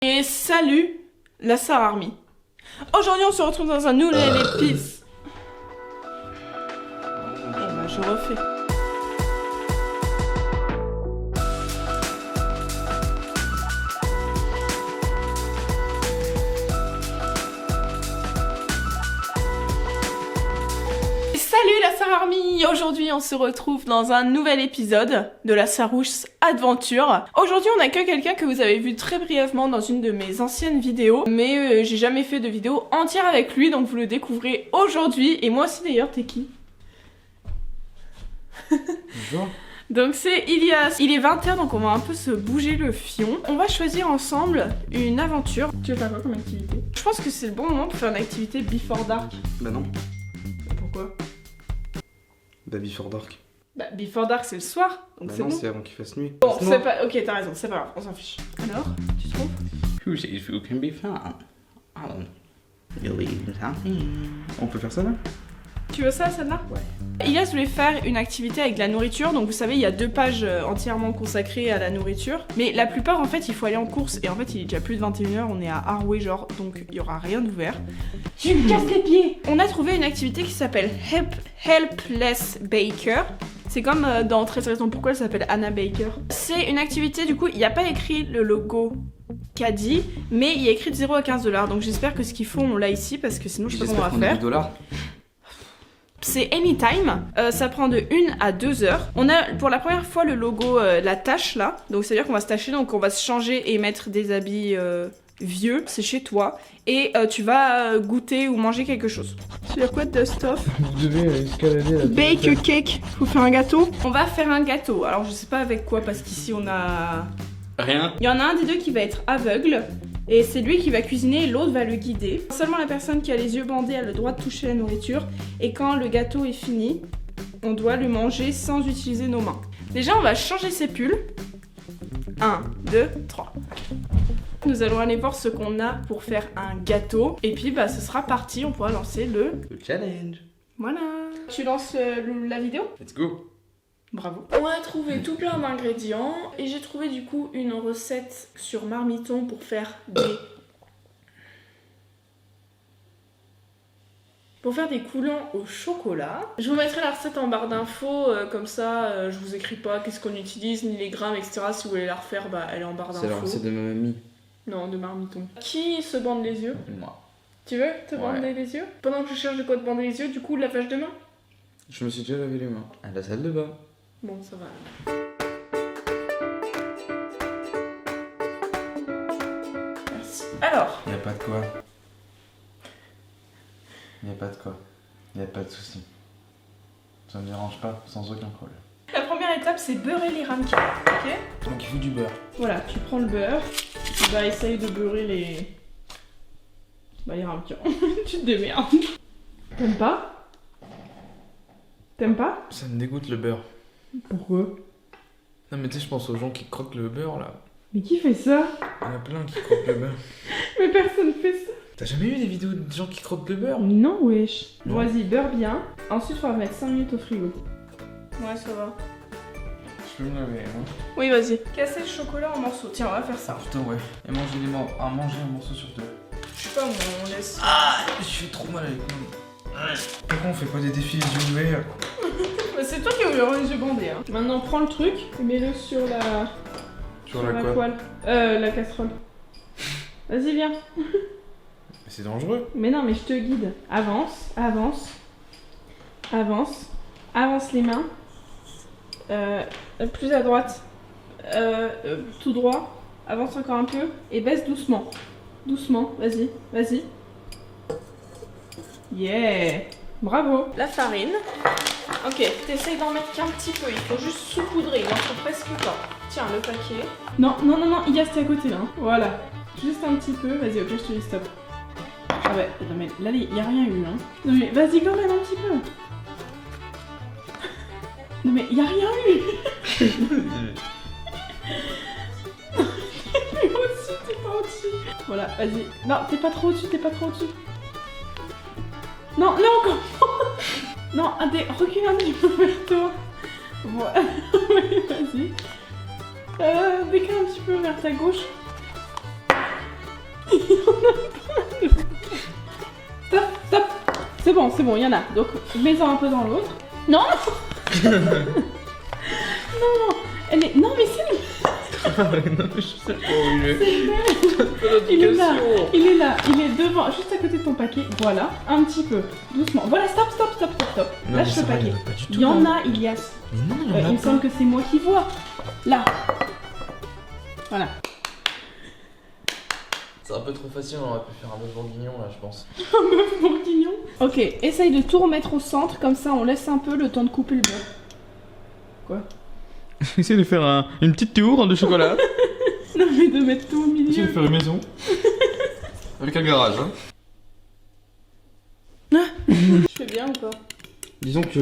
Et salut la Star Army. Aujourd'hui on se retrouve dans un nouvel épisode. Eh ben je refais. Salut la Star Army. Aujourd'hui on se retrouve dans un nouvel épisode de la Sarouche Adventure. Aujourd'hui on accueille quelqu'un que vous avez vu très brièvement dans une de mes anciennes vidéos, mais j'ai jamais fait de vidéo entière avec lui, donc vous le découvrez aujourd'hui. Et moi aussi d'ailleurs. T'es qui? Bonjour. Donc c'est Ilias. Il est 20h, donc on va un peu se bouger le fion. On va choisir ensemble une aventure. Tu veux faire quoi comme activité? Je pense que c'est le bon moment pour faire une activité Before Dark. Bah non. Pourquoi? Bah Before Dark. Bah Before Dark c'est le soir, donc Bah c'est non, bon. c'est avant qu'il fasse nuit. Bon, c'est pas... Ok, t'as raison, c'est pas grave, on s'en fiche. Alors, tu trouves? Who says who can be found? I don't believe in something. On peut faire ça là? Tu veux ça, celle-là? Ouais. Ilias voulait faire une activité avec de la nourriture, donc vous savez, il y a 2 pages entièrement consacrées à la nourriture. Mais la plupart, en fait, il faut aller en course, et en fait, il est déjà plus de 21h, on est à Harway, genre, donc il y aura rien d'ouvert. Tu me casses les pieds! On a trouvé une activité qui s'appelle Helpless Baker. C'est comme dans 13 raisons pourquoi elle s'appelle Anna Baker. C'est une activité, du coup, il n'y a pas écrit le logo caddie, mais il y a écrit de 0 à 15$, donc j'espère que ce qu'ils font, on l'a ici, parce que sinon je sais pas comment on va faire. $. C'est anytime, ça prend de 1 à 2 heures. On a pour la première fois le logo, la tâche là, donc c'est à dire qu'on va se tâcher, donc on va se changer et mettre des habits vieux, c'est chez toi, et tu vas goûter ou manger quelque chose. Tu veux quoi de stuff? Vous devez escalader la Bake a cake, faut faire un gâteau? On va faire un gâteau, alors je sais pas avec quoi parce qu'ici on a... Rien. Il y en a un des deux qui va être aveugle. Et c'est lui qui va cuisiner et l'autre va le guider. Seulement la personne qui a les yeux bandés a le droit de toucher la nourriture. Et quand le gâteau est fini, on doit le manger sans utiliser nos mains. Déjà, on va changer ses pulls. 1, 2, 3. Nous allons aller voir ce qu'on a pour faire un gâteau. Et puis, bah, ce sera parti. On pourra lancer le... challenge. Voilà. Tu lances la vidéo? Let's go. Bravo. On a trouvé tout plein d'ingrédients et j'ai trouvé du coup une recette sur Marmiton pour faire des coulants au chocolat. Je vous mettrai la recette en barre d'infos, comme ça je vous écris pas qu'est-ce qu'on utilise, ni les grammes, etc. Si vous voulez la refaire, bah elle est en barre d'infos. C'est la recette de ma mamie. Non, de Marmiton. Qui se bande les yeux? Moi. Tu veux te bander les yeux? Pendant que je cherche de quoi te bander les yeux, du coup lavage de main? Je me suis déjà lavé les mains. À la salle de bain. Bon, ça va. Merci. Alors, Y'a pas de quoi. Y'a pas de quoi. Y'a pas de soucis. Ça me dérange pas, sans aucun problème. la première étape, c'est beurrer les ramequins, ok? Donc il faut du beurre. Voilà, tu prends le beurre, tu vas essayer de beurrer les ramequins. Tu te démerdes. T'aimes pas? T'aimes pas? Ça me dégoûte le beurre. Pourquoi? Non mais tu sais, je pense aux gens qui croquent le beurre là. Mais qui fait ça? Il y en a plein qui croquent le beurre. Mais personne fait ça. T'as jamais vu des vidéos de gens qui croquent le beurre? Non, wesh. Non. Vas-y, beurre bien. Ensuite, on va mettre 5 minutes au frigo. Ouais, ça va. Je peux me laver, hein. Oui, vas-y. Casser le chocolat en morceaux. Tiens, on va faire ça. Putain ouais. Et manger un morceau sur 2. Je sais pas, on laisse. Ah, je suis trop mal avec moi. Pourquoi on fait pas des défis les yeux ouverts? Bah, c'est toi qui as eu les yeux bandés. Hein. Maintenant, prends le truc et mets-le sur la... Sur la quoi? poêle. La casserole. Vas-y, viens. C'est dangereux. Mais non, mais je te guide. Avance, avance. Avance. Avance les mains. Plus à droite. Tout droit. Avance encore un peu. Et baisse doucement. Doucement. Vas-y, vas-y. Yeah. Bravo. La farine. Ok, t'essayes d'en mettre qu'un petit peu. Il faut juste saupoudrer. Il en faut presque pas. Tiens, le paquet. Non, non, non, non. Il y a à côté là. Hein. Voilà. Juste un petit peu. Vas-y, ok, je te dis stop. Ah ouais, non mais là, il n'y a rien eu, hein. Non mais vas-y quand même un petit peu. Non mais il n'y a rien eu. Mais au-dessus, t'es pas au-dessus. Voilà, vas-y. Non, t'es pas trop au-dessus, t'es pas trop au-dessus. Non, non, encore. Non, recule un petit peu vers toi. Voilà, vas-y. Décale un petit peu vers ta gauche. Stop, stop. C'est bon, il y en a. Donc, mets-en un peu dans l'autre. Non. Non, elle est... Non, mais c'est... Non, je sais pas où il est. Il est là, il est là, il est devant, juste à côté de ton paquet. Voilà, un petit peu, doucement. Voilà, stop. Non, Lâche mais le ça va, paquet. il y en a pas du tout, Il y en là. a, Ilias. Mais non, il y en a Il me pas. semble que c'est moi qui vois. Là. Voilà. C'est un peu trop facile, on aurait pu faire un meuf bourguignon là, je pense. Un meuf bourguignon. Ok, essaye de tout remettre au centre, comme ça on laisse un peu le temps de couper le beurre. Quoi? Essaye de faire une petite tour de chocolat. Non mais de mettre tout au milieu. Essaye de faire une maison. Avec un garage, hein. Je fais bien ou pas? Disons que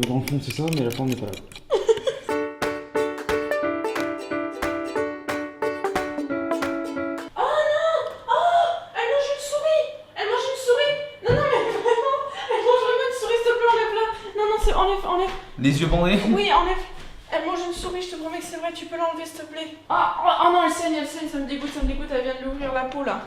dans le fond c'est ça, mais la forme n'est pas là. Elle mange une souris! Elle mange une souris! Non, non, mais vraiment! Elle mange vraiment une souris, s'il te plaît, enlève-la! Non, non, c'est... enlève! Les yeux bandés. Oui, enlève! Elle mange une souris, je te promets que c'est vrai, tu peux l'enlever, s'il te plaît. Ah non, elle saigne, ça me dégoûte, elle vient de l'ouvrir la peau là.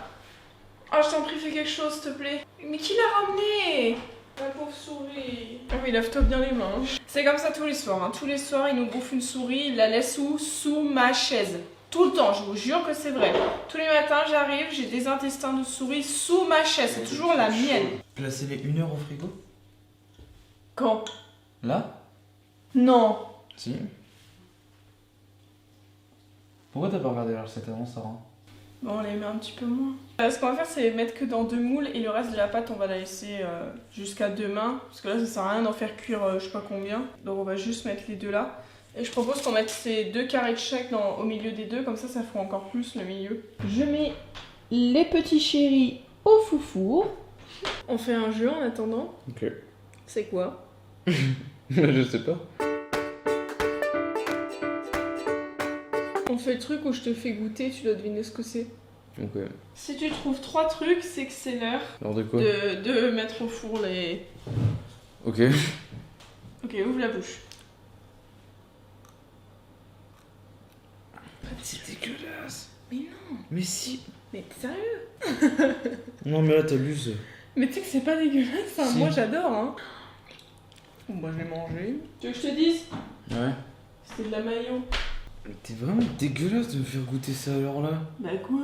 Ah, je t'en prie, fais quelque chose, s'il te plaît. Mais qui l'a ramené? La pauvre souris. Ah oui, lave-toi bien les mains. C'est comme ça tous les soirs, hein. Tous les soirs, il nous bouffe une souris, il la laisse où? Sous ma chaise. Tout le temps, je vous jure que c'est vrai. Tous les matins, j'arrive, j'ai des intestins de souris sous ma chaise. C'est toujours la mienne. Placez-les 1 heure au frigo. Quand? Là? Non. Si. Pourquoi t'as pas regardé la recette avant, Sarah? Bon, on les met un petit peu moins. Ce qu'on va faire, c'est les mettre que dans 2 moules et le reste de la pâte, on va la laisser jusqu'à demain. Parce que là, ça sert à rien d'en faire cuire je sais pas combien. Donc, on va juste mettre les deux là. Et je propose qu'on mette ces 2 carrés de chèque au milieu des deux. Comme ça fera encore plus le milieu. Je mets les petits chéris au foufour. On fait un jeu en attendant. Ok. C'est quoi? Je sais pas. On fait le truc où je te fais goûter, tu dois deviner ce que c'est. Ok. Si tu trouves 3 trucs, c'est que c'est l'heure Alors de quoi? de mettre au four les... Ok. Ok, ouvre la bouche. C'est dégueulasse. Mais non. Mais si. Mais t'es sérieux? Non mais là t'abuses. Mais tu sais que c'est pas dégueulasse, hein. Si. Moi j'adore, hein. Bon bah je vais manger. Tu veux que je te dise? Ouais. C'est de la mayo. Mais t'es vraiment dégueulasse de me faire goûter ça alors là. Bah quoi?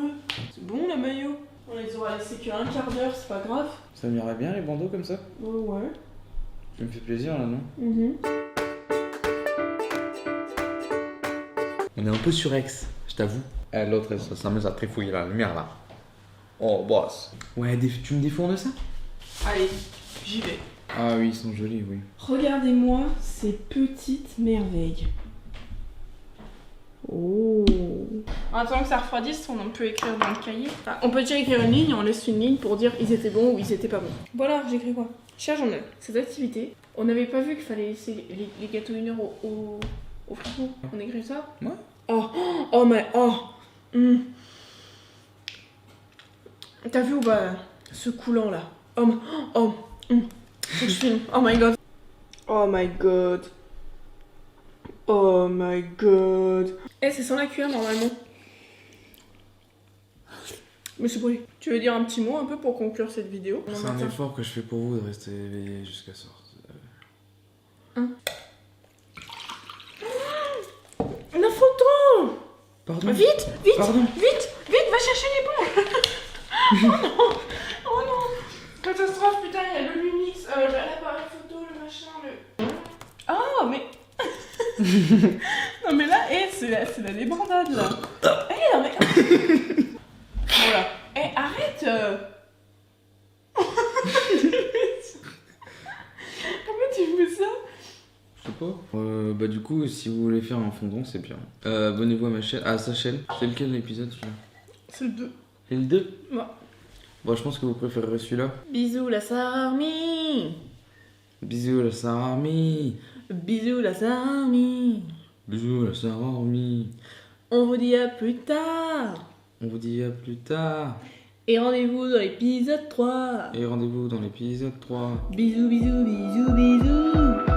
C'est bon la mayo. On les aura laissés qu'un quart d'heure, c'est pas grave. Ça m'irait bien les bandeaux comme ça? Ouais. Tu me fais plaisir là, non? On est un peu surex, je t'avoue. L'autre, elle s'amuse à trifouiller la lumière là. Oh, boss. Ouais, tu me défournes ça? Allez, j'y vais. Ah oui, ils sont jolis, oui. Regardez-moi ces petites merveilles. Oh. En attendant que ça refroidisse, on peut écrire dans le cahier. Enfin, on peut déjà écrire une ligne, on laisse une ligne pour dire ils étaient bons ou ils étaient pas bons. Bon alors, j'écris quoi? Cher Jean-Neuf, cette activité, on n'avait pas vu qu'il fallait laisser les gâteaux 1 heure au frigo. On écrit ça? Ouais. Oh mais T'as vu ou pas ce coulant là? Faut que je filme. Oh my god. Oh my god. Oh my god. Eh, c'est sans la cuillère normalement. Mais c'est brûlé. Tu veux dire un petit mot un peu pour conclure cette vidéo? C'est un effort que je fais pour vous de rester éveillé jusqu'à ce soir. La photo! Pardon? Vite, Pardon? vite, va chercher les bons. Oh non, catastrophe, putain, il y a le Lumix, l'appareil photo, le machin, le... Oh, mais... Non mais là, c'est la débandade là. Non mais... Voilà. Arrête. Pourquoi tu fais ça? Je sais pas. Bah du coup, si vous voulez faire un fondant, c'est bien. Abonnez-vous à ma chaîne. Ah, sa chaîne. C'est lequel l'épisode celui-là? C'est le 2. C'est le 2? Ouais. Bon, je pense que vous préférerez celui-là. Bisous la Sarmi. Bisous la Sarah Army. Bisous la Sarmi. Bisous la Sarah Army. On vous dit à plus tard. On vous dit à plus tard. Et rendez-vous dans l'épisode 3. Et rendez-vous dans l'épisode 3. Bisous, bisous, bisous, bisous.